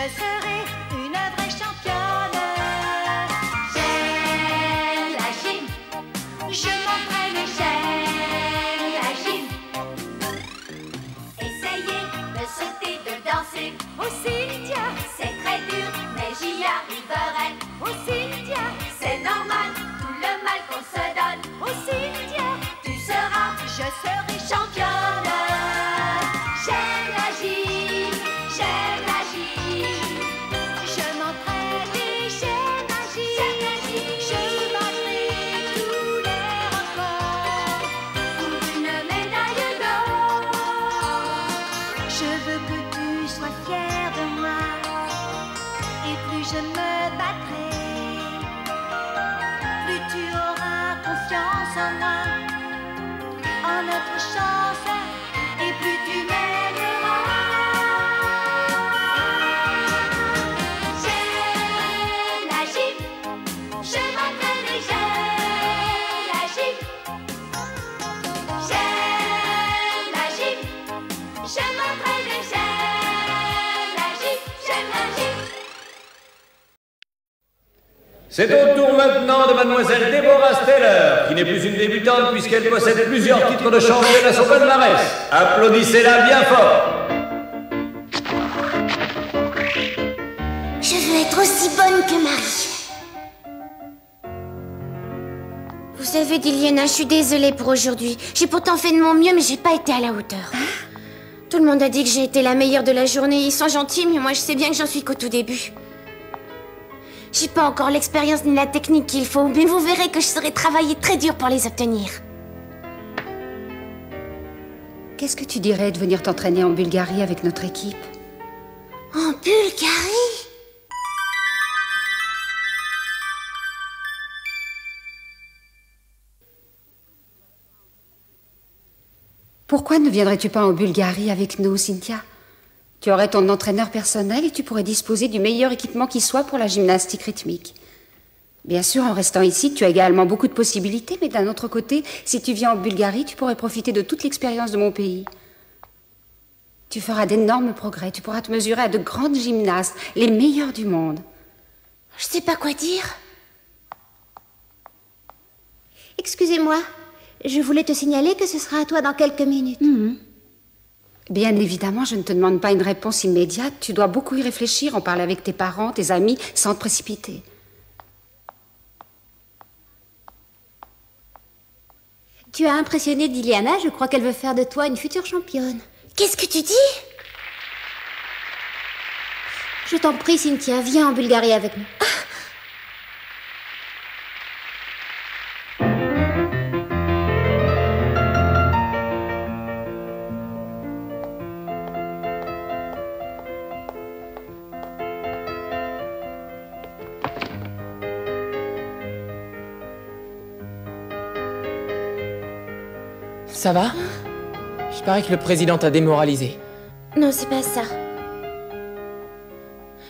serai une vraie championne. J'aime la gym, je m'entraîne, j'aime la gym. Essayez de sauter, de danser, aussi Cynthia, c'est très dur, mais j'y arriverai. Aussi Cynthia, c'est normal, tout le mal qu'on se donne. Aussi Cynthia, tu seras, je serai championne. J'aime la gym, j'aime la gym. Je m'entraîne et j'aime la gym. Je battrai tous les records pour une médaille d'or. Je veux que tu sois fier de moi, et plus je me battrai, plus tu auras confiance en moi, en notre chance, et plus tu m'aimeras. J'aime la gym, je m'entraîne et j'aime la gym. J'aime la gym, je m'entraîne et j'aime la gym. J'aime la gym. C'est au tour maintenant de mademoiselle Deborah Steller, qui n'est plus une débutante puisqu'elle possède plusieurs titres de championne à son palmarès. Applaudissez-la bien fort. Je veux être aussi bonne que Marie. Vous savez, Diliana, je suis désolée pour aujourd'hui. J'ai pourtant fait de mon mieux, mais j'ai pas été à la hauteur. Tout le monde a dit que j'ai été la meilleure de la journée. Ils sont gentils, mais moi je sais bien que j'en suis qu'au tout début. J'ai pas encore l'expérience ni la technique qu'il faut, mais vous verrez que je saurai travailler très dur pour les obtenir. Qu'est-ce que tu dirais de venir t'entraîner en Bulgarie avec notre équipe? En Bulgarie? Pourquoi ne viendrais-tu pas en Bulgarie avec nous, Cynthia? Tu aurais ton entraîneur personnel et tu pourrais disposer du meilleur équipement qui soit pour la gymnastique rythmique. Bien sûr, en restant ici, tu as également beaucoup de possibilités, mais d'un autre côté, si tu viens en Bulgarie, tu pourrais profiter de toute l'expérience de mon pays. Tu feras d'énormes progrès, tu pourras te mesurer à de grandes gymnastes, les meilleures du monde. Je sais pas quoi dire. Excusez-moi, je voulais te signaler que ce sera à toi dans quelques minutes. Bien évidemment, je ne te demande pas une réponse immédiate. Tu dois beaucoup y réfléchir, en parler avec tes parents, tes amis, sans te précipiter. Tu as impressionné Diliana, je crois qu'elle veut faire de toi une future championne. Qu'est-ce que tu dis? Je t'en prie, Cynthia, viens en Bulgarie avec nous. Ça va? Il paraît que le président t'a démoralisé. Non, c'est pas ça.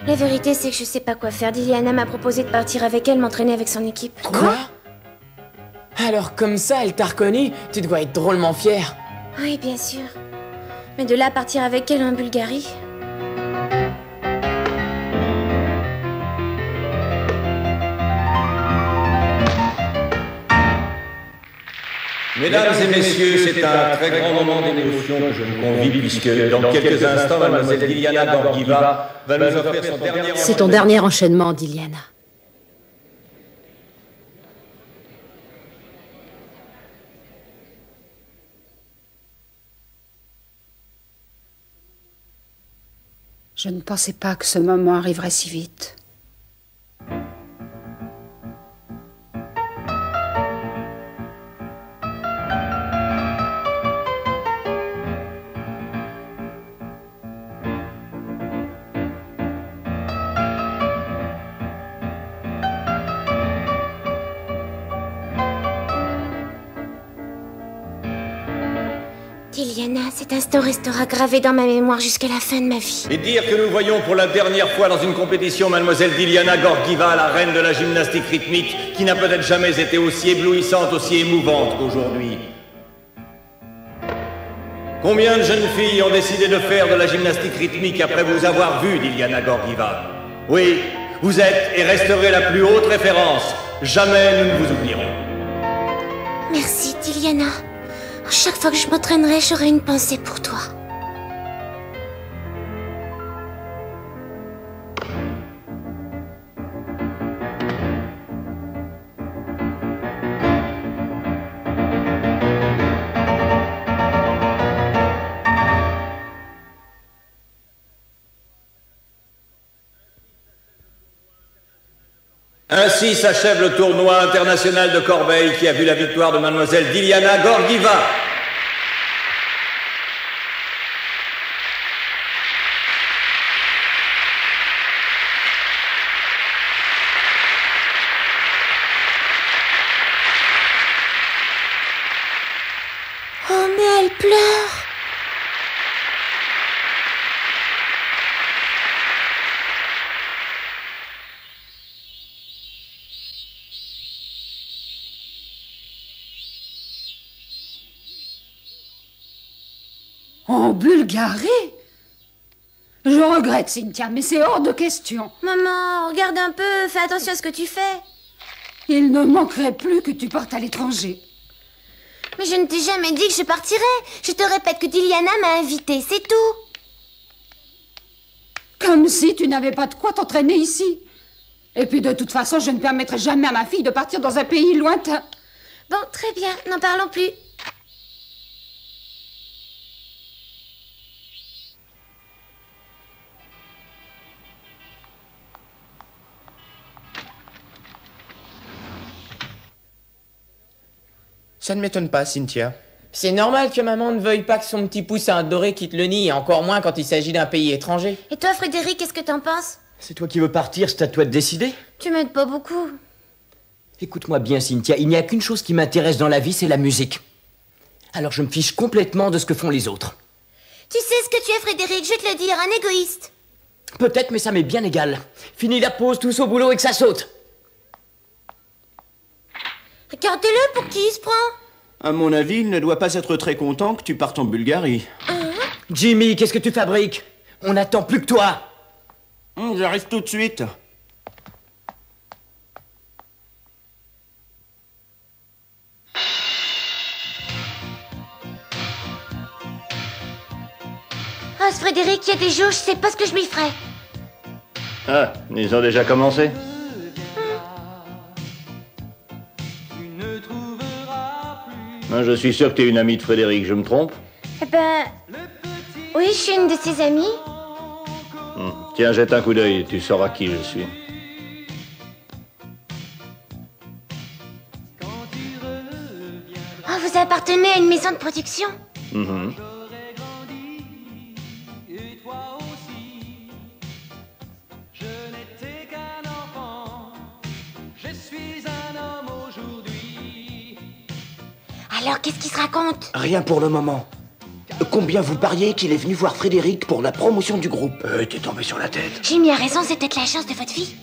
La vérité, c'est que je sais pas quoi faire. Diliana m'a proposé de partir avec elle, m'entraîner avec son équipe. Quoi? Alors comme ça, elle t'a reconnu? Tu dois être drôlement fière. Oui, bien sûr. Mais de là à partir avec elle en Bulgarie... Mesdames et messieurs, c'est un très grand moment d'émotion que je vous convie puisque dans quelques instants, mademoiselle Diliana Gorgieva va nous offrir son dernier... C'est ton dernier enchaînement, Diliana. Je ne pensais pas que ce moment arriverait si vite. Diliana, cet instant restera gravé dans ma mémoire jusqu'à la fin de ma vie. Et dire que nous voyons pour la dernière fois dans une compétition mademoiselle Diliana Gorgieva, la reine de la gymnastique rythmique, qui n'a peut-être jamais été aussi éblouissante, aussi émouvante qu'aujourd'hui. Combien de jeunes filles ont décidé de faire de la gymnastique rythmique après vous avoir vu, Diliana Gorgieva? Oui, vous êtes et resterez la plus haute référence. Jamais nous ne vous oublierons. Merci, Diliana. Chaque fois que je m'entraînerai, j'aurai une pensée pour toi. Ainsi s'achève le tournoi international de Corbeil qui a vu la victoire de mademoiselle Diliana Gorgieva. Oh, mais elle pleure. En Bulgarie? Je regrette, Cynthia, mais c'est hors de question. Maman, regarde un peu, fais attention à ce que tu fais. Il ne manquerait plus que tu partes à l'étranger. Mais je ne t'ai jamais dit que je partirais. Je te répète que Diliana m'a invitée, c'est tout. Comme si tu n'avais pas de quoi t'entraîner ici. Et puis de toute façon, je ne permettrai jamais à ma fille de partir dans un pays lointain. Bon, très bien, n'en parlons plus. Ça ne m'étonne pas, Cynthia. C'est normal que maman ne veuille pas que son petit poussin adoré quitte le nid, et encore moins quand il s'agit d'un pays étranger. Et toi, Frédéric, qu'est-ce que t'en penses? C'est toi qui veux partir, c'est à toi de décider. Tu m'aides pas beaucoup. Écoute-moi bien, Cynthia, il n'y a qu'une chose qui m'intéresse dans la vie, c'est la musique. Alors je me fiche complètement de ce que font les autres. Tu sais ce que tu es, Frédéric, je vais te le dire, un égoïste. Peut-être, mais ça m'est bien égal. Fini la pause, tous au boulot et que ça saute. Regardez-le, pour qui il se prend. À mon avis, il ne doit pas être très content que tu partes en Bulgarie. Jimmy, qu'est-ce que tu fabriques? On n'attend plus que toi. J'arrive tout de suite. Ah, ce Frédéric, il y a des jours, je sais pas ce que je m'y ferais. Ah, ils ont déjà commencé? Je suis sûr que tu es une amie de Frédéric, je me trompe? Eh ben... Oui, je suis une de ses amies. Tiens, jette un coup d'œil, tu sauras qui je suis. Oh, vous appartenez à une maison de production? Alors, qu'est-ce qui se raconte? Rien pour le moment. Combien vous pariez qu'il est venu voir Frédéric pour la promotion du groupe? T'es tombé sur la tête. Jimmy a raison, c'est peut-être la chance de votre fille.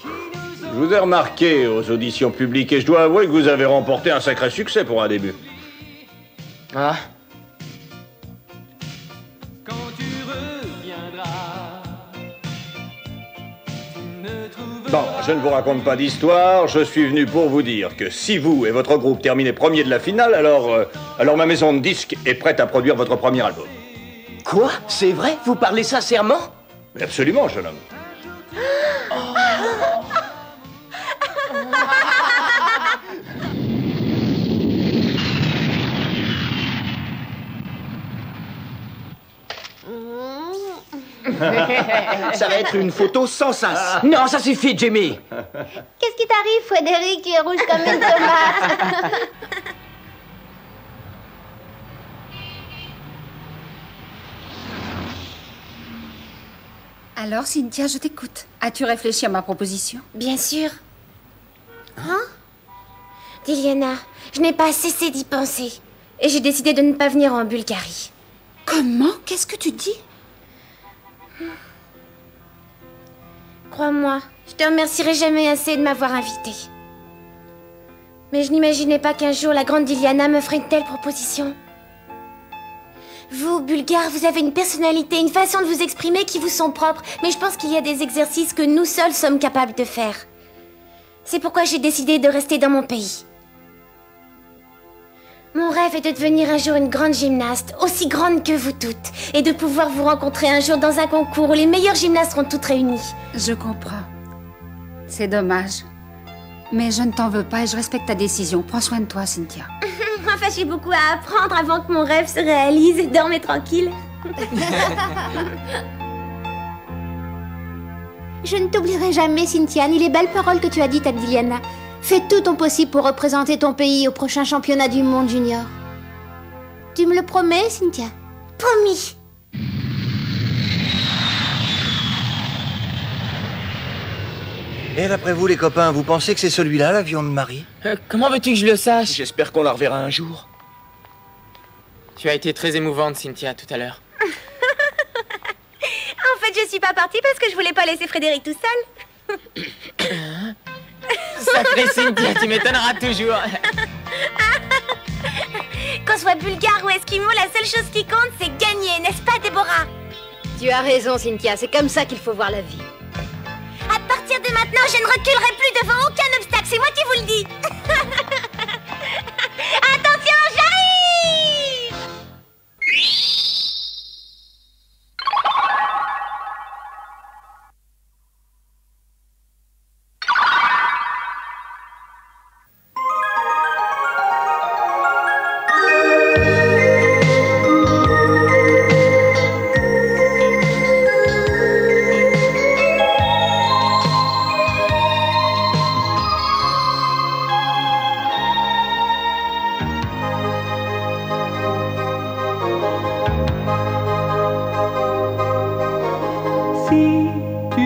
Je vous ai remarqué aux auditions publiques et je dois avouer que vous avez remporté un sacré succès pour un début. Ah. Bon, je ne vous raconte pas d'histoire, je suis venu pour vous dire que si vous et votre groupe terminez premier de la finale, alors ma maison de disques est prête à produire votre premier album. Quoi? C'est vrai? Vous parlez sincèrement? Mais absolument, jeune homme. Ça va être une photo sans sens. Non, ça suffit, Jimmy. Qu'est-ce qui t'arrive, Frédéric? Tu es rouge comme une tomate. Alors, Cynthia, je t'écoute. As-tu réfléchi à ma proposition? Bien sûr. Hein? Diliana, je n'ai pas cessé d'y penser. Et j'ai décidé de ne pas venir en Bulgarie. Comment? Qu'est-ce que tu dis? Crois-moi, je te remercierai jamais assez de m'avoir invitée. Mais je n'imaginais pas qu'un jour la grande Diliana me ferait une telle proposition. Vous, Bulgare, vous avez une personnalité, une façon de vous exprimer qui vous sont propres, mais je pense qu'il y a des exercices que nous seuls sommes capables de faire. C'est pourquoi j'ai décidé de rester dans mon pays. Mon rêve est de devenir un jour une grande gymnaste, aussi grande que vous toutes, et de pouvoir vous rencontrer un jour dans un concours où les meilleures gymnastes seront toutes réunies. Je comprends. C'est dommage. Mais je ne t'en veux pas et je respecte ta décision. Prends soin de toi, Cynthia. Enfin, j'ai beaucoup à apprendre avant que mon rêve se réalise. Dormez tranquille. Je ne t'oublierai jamais, Cynthia, ni les belles paroles que tu as dites à Diliana. Fais tout ton possible pour représenter ton pays au prochain championnat du monde junior. Tu me le promets, Cynthia? Promis. Et d'après vous, les copains, vous pensez que c'est celui-là, l'avion de Marie? Comment veux-tu que je le sache? J'espère qu'on la reverra un jour. Tu as été très émouvante, Cynthia, tout à l'heure. En fait, je suis pas partie parce que je voulais pas laisser Frédéric tout seul. Sacré Cynthia, tu m'étonneras toujours. Qu'on soit bulgare ou esquimau, la seule chose qui compte, c'est gagner, n'est-ce pas, Déborah? Tu as raison, Cynthia, c'est comme ça qu'il faut voir la vie. À partir de maintenant, je ne reculerai plus devant aucun obstacle, c'est moi qui vous le dis. Attention, j'arrive!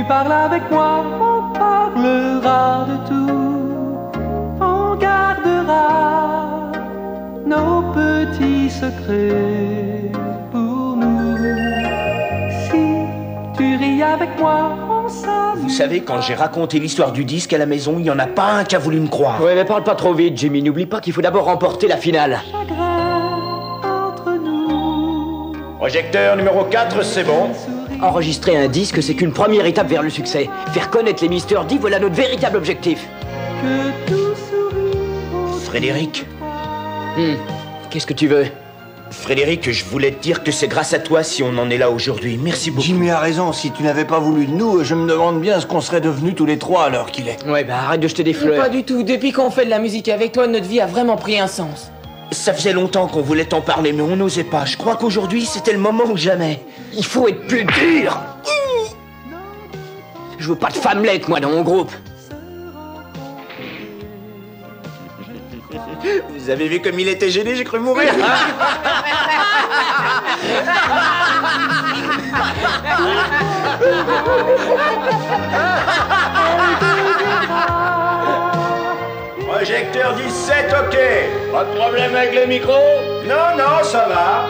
Parle avec moi, on parlera de tout, on gardera nos petits secrets pour nous. Si tu ris avec moi, on s'amuse. Vous savez, quand j'ai raconté l'histoire du disque à la maison, il n'y en a pas un qui a voulu me croire. Ouais, mais parle pas trop vite, Jimmy. N'oublie pas qu'il faut d'abord remporter la finale. Chagrin entre nous. Projecteur numéro 4, c'est bon. Enregistrer un disque, c'est qu'une première étape vers le succès. Faire connaître les Mister D, voilà notre véritable objectif. Que tout sourit. Frédéric. Qu'est-ce que tu veux? Frédéric, je voulais te dire que c'est grâce à toi si on en est là aujourd'hui. Merci beaucoup. Jimmy a raison, si tu n'avais pas voulu de nous, je me demande bien ce qu'on serait devenus tous les trois à l'heure qu'il est. Ouais, bah arrête de jeter des fleurs. Pas du tout. Depuis qu'on fait de la musique avec toi, notre vie a vraiment pris un sens. Ça faisait longtemps qu'on voulait t'en parler, mais on n'osait pas. Je crois qu'aujourd'hui, c'était le moment ou jamais. Il faut être plus dur. Je veux pas de femmelettes, moi, dans mon groupe. Vous avez vu comme il était gêné, j'ai cru mourir. Projecteur 17, ok. Pas de problème avec le micro? Non, non, ça va.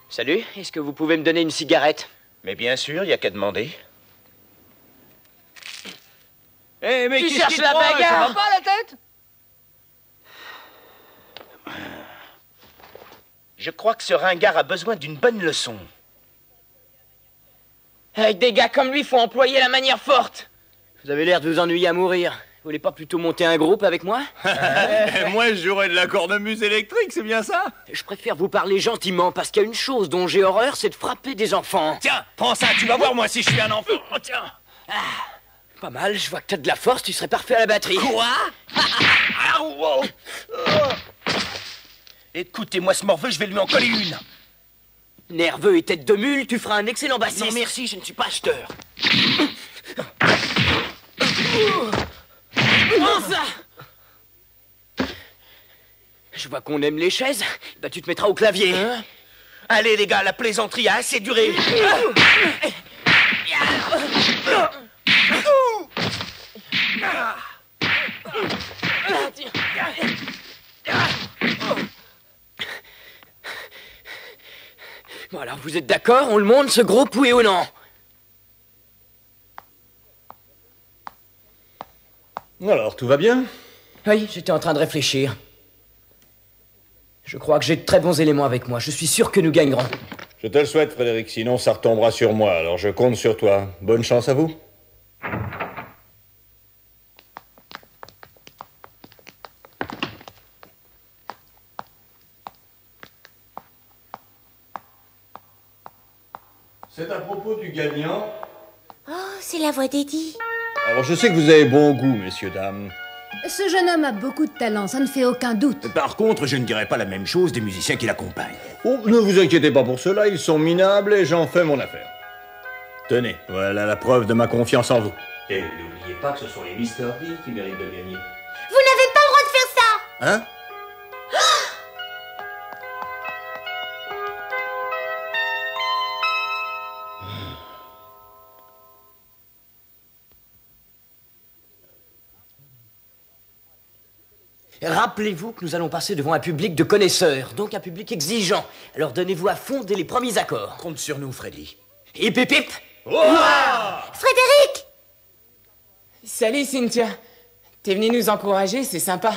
Salut, est-ce que vous pouvez me donner une cigarette? Mais bien sûr, il y a qu'à demander. Eh, mais tu cherches la bagarre? Ça va pas la tête? Je crois que ce ringard a besoin d'une bonne leçon. Avec des gars comme lui, faut employer la manière forte. Vous avez l'air de vous ennuyer à mourir. Vous voulez pas plutôt monter un groupe avec moi? Moi, je jouerais de la cornemuse électrique, c'est bien ça? Je préfère vous parler gentiment, parce qu'il y a une chose dont j'ai horreur, c'est de frapper des enfants. Tiens, prends ça, tu vas voir moi si je suis un enfant. Oh, tiens. Pas mal, je vois que t'as de la force, tu serais parfait à la batterie. Quoi? Ah, wow. Écoutez-moi ce morveux, je vais lui en coller une. Nerveux et tête de mule, tu feras un excellent bassiste. Non merci, je ne suis pas acheteur. Prends ça! Je vois qu'on aime les chaises. Bah tu te mettras au clavier. Hein? Allez les gars, la plaisanterie a assez duré. vous êtes d'accord? On le monte, ce groupe, oui ou non? Alors, tout va bien? Oui, j'étais en train de réfléchir. Je crois que j'ai de très bons éléments avec moi. Je suis sûr que nous gagnerons. Je te le souhaite, Frédéric, sinon ça retombera sur moi. Alors je compte sur toi. Bonne chance à vous. C'est à propos du gagnant. Oh, c'est la voix d'Eddie. Alors je sais que vous avez bon goût, messieurs, dames. Ce jeune homme a beaucoup de talent, ça ne fait aucun doute. Par contre, je ne dirais pas la même chose des musiciens qui l'accompagnent. Oh, ne vous inquiétez pas pour cela, ils sont minables et j'en fais mon affaire. Tenez, voilà la preuve de ma confiance en vous. Et n'oubliez pas que ce sont les Mr. D qui méritent de gagner. Vous n'avez pas le droit de faire ça! Hein? Rappelez-vous que nous allons passer devant un public de connaisseurs, donc un public exigeant. Alors donnez-vous à fond dès les premiers accords. Compte sur nous, Freddy. Hip hip hip! Frédéric! Salut Cynthia. T'es venue nous encourager, c'est sympa.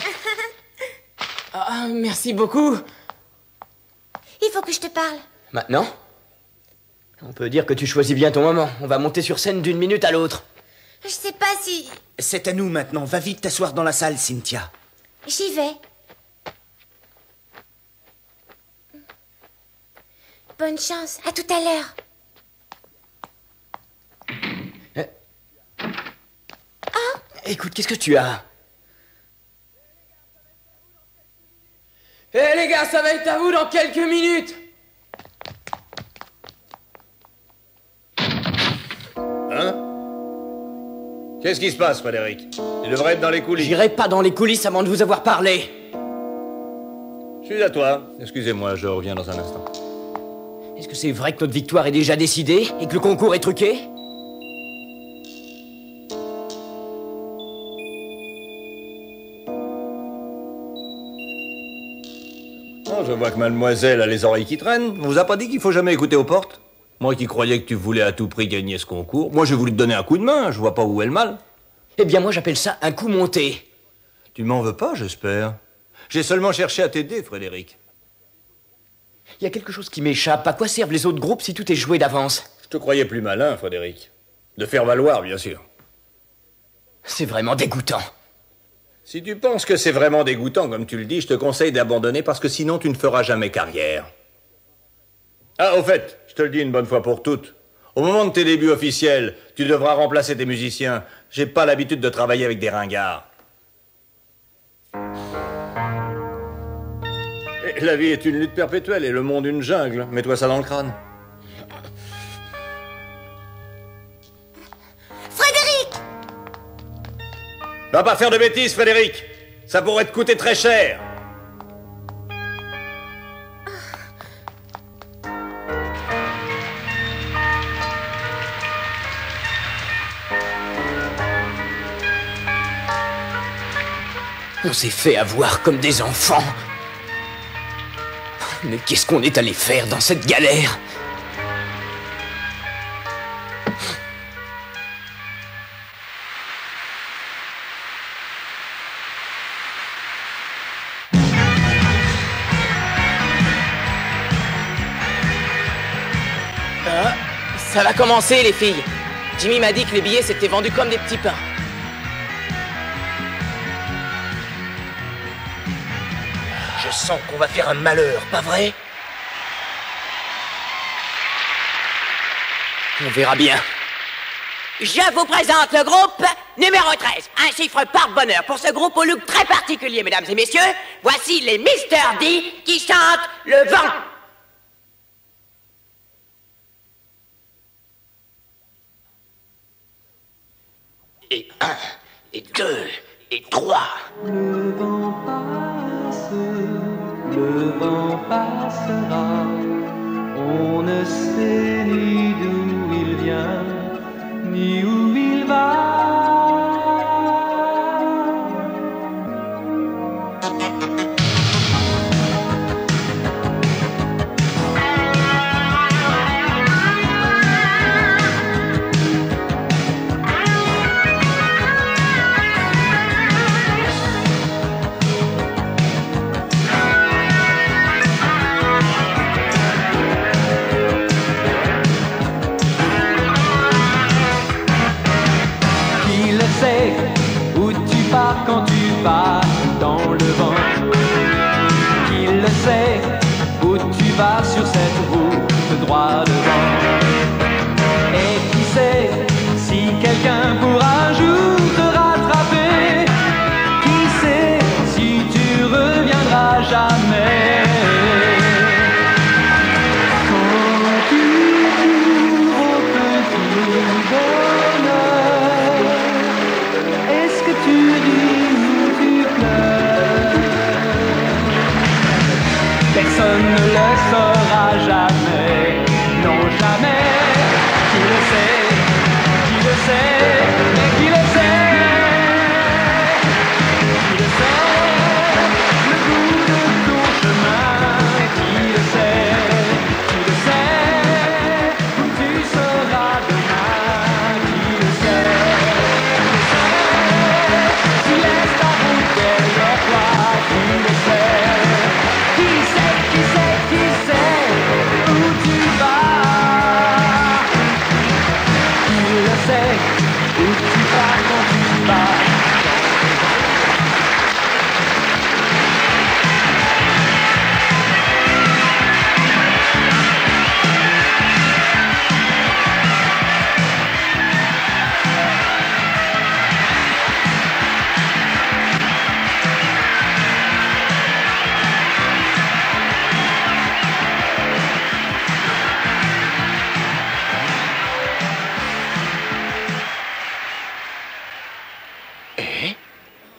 Ah, merci beaucoup. Il faut que je te parle. Maintenant? On peut dire que tu choisis bien ton moment. On va monter sur scène d'une minute à l'autre. Je sais pas si... C'est à nous maintenant. Va vite t'asseoir dans la salle, Cynthia. J'y vais. Bonne chance. À tout à l'heure. Écoute, qu'est-ce que tu as? Hé les gars, ça va être à vous dans quelques minutes. Hein? Qu'est-ce qui se passe, Frédéric? Il devrait être dans les coulisses. J'irai pas dans les coulisses avant de vous avoir parlé. Je suis à toi. Excusez-moi, je reviens dans un instant. Est-ce que c'est vrai que notre victoire est déjà décidée et que le concours est truqué? Oh, je vois que mademoiselle a les oreilles qui traînent. On vous a pas dit qu'il faut jamais écouter aux portes? Moi qui croyais que tu voulais à tout prix gagner ce concours. Moi, j'ai voulu te donner un coup de main. Je vois pas où est le mal. Eh bien, moi, j'appelle ça un coup monté. Tu m'en veux pas, j'espère. J'ai seulement cherché à t'aider, Frédéric. Il y a quelque chose qui m'échappe. À quoi servent les autres groupes si tout est joué d'avance? Je te croyais plus malin, Frédéric. De faire valoir, bien sûr. C'est vraiment dégoûtant. Si tu penses que c'est vraiment dégoûtant, comme tu le dis, je te conseille d'abandonner parce que sinon tu ne feras jamais carrière. Ah, au fait, je te le dis une bonne fois pour toutes. Au moment de tes débuts officiels, tu devras remplacer tes musiciens. J'ai pas l'habitude de travailler avec des ringards. Et la vie est une lutte perpétuelle et le monde une jungle. Mets-toi ça dans le crâne. Frédéric! Va pas faire de bêtises, Frédéric. Ça pourrait te coûter très cher. On s'est fait avoir comme des enfants. Mais qu'est-ce qu'on est allé faire dans cette galère? Ça va commencer les filles. Jimmy m'a dit que les billets s'étaient vendus comme des petits pains. Je sens qu'on va faire un malheur, pas vrai? On verra bien. Je vous présente le groupe numéro 13. Un chiffre porte-bonheur pour ce groupe au look très particulier, mesdames et messieurs. Voici les Mr. D qui chantent Le Vent. Et 1, et 2, et 3. Le vent passe, le vent passera. On ne sait ni d'où il vient, ni où il va.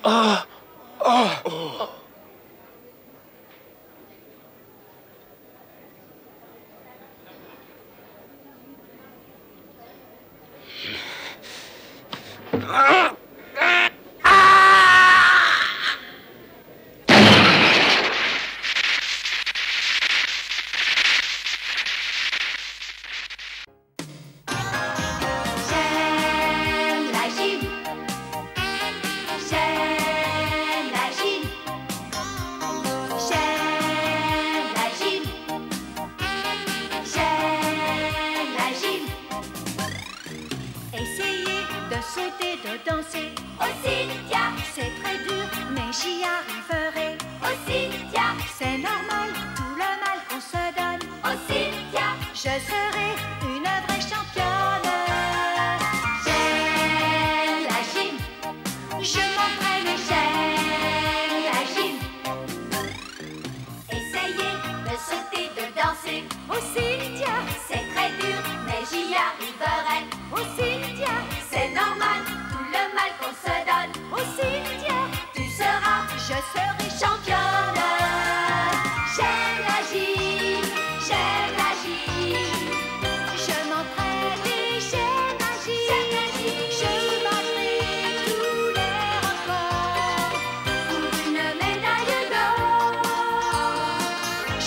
Ah! Ah! Oh. Ah!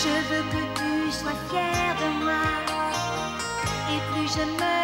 Je veux que tu sois fier de moi. Et plus je me